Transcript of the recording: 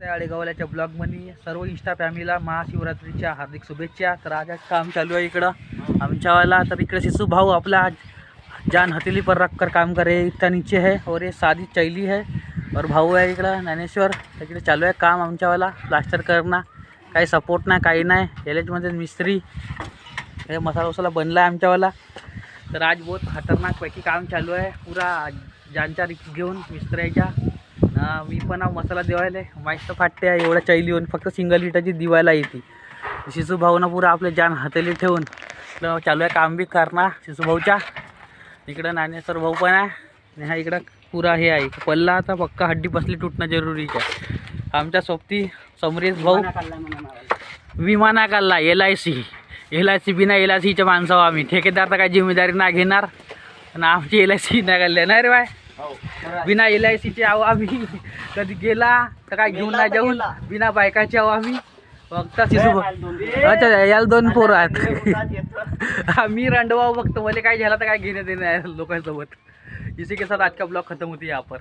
आळेगावल्याच्या ब्लॉगमध्ये सर्व इंस्टा फॅमिलीला महाशिवरात्रीच्या हार्दिक शुभेच्छा। तर आज काम चालू आहे इकडं आमच्यावाला। तर इकडे शिशु भाऊ अपना जान हथेली पर रख कर काम करे इतना नीचे है और ये शादी चैली है और भाऊ है इकडं ज्ञानेश्वर। इकडे चालू आहे काम आमच्यावाला प्लास्टर करना, काही सपोर्ट ना काही नाही। एलएचमध्ये मिस्त्री हे मसाला वसाला बनला आहे आमच्यावाला। तर आज बहुत खतरनाक पैकी काम चालू आहे पूरा जानचा रिक्स घेऊन मिस्त्रीच्या। मी पण मसाला दिवायला मस्त फाटते आहे एवढ्या चैलीवर फक्त सिंगल इटाची दिवायला येते। शिशु भाऊनं पुरा आपले जान हातेली ठेवून चालू आहे काम बी करणार शिशु भाऊच्या। इकडं ज्ञानेश्वर भाऊ पण आहे, हा इकडं पुरा हे आहे पल्ला आता पक्का हड्डी बसली तुटणं जरुरीचं आहे। आमच्या सोबती समरेश भाऊ विमाना काढला LIC बिना LICच्या माणसावर आम्ही ठेकेदार तर काय जिम्मेदारी ना घेणार आणि आमची LIC नाही काढल्या नाही रे बाय। बिना LICचे आहो आम्ही, कधी गेला तर काय घेऊन नाही जाऊन बिना बायकाचे आहो आम्ही फक्त शिशु। अच्छा याला 2 पोरं आहेत आम्ही रंडवाव बघतो मला काय झालं तर काय घेणं देणं आहे लोकांसोबत। इसी के साथ आज का ब्लॉग खत्म होती यहाँ पर।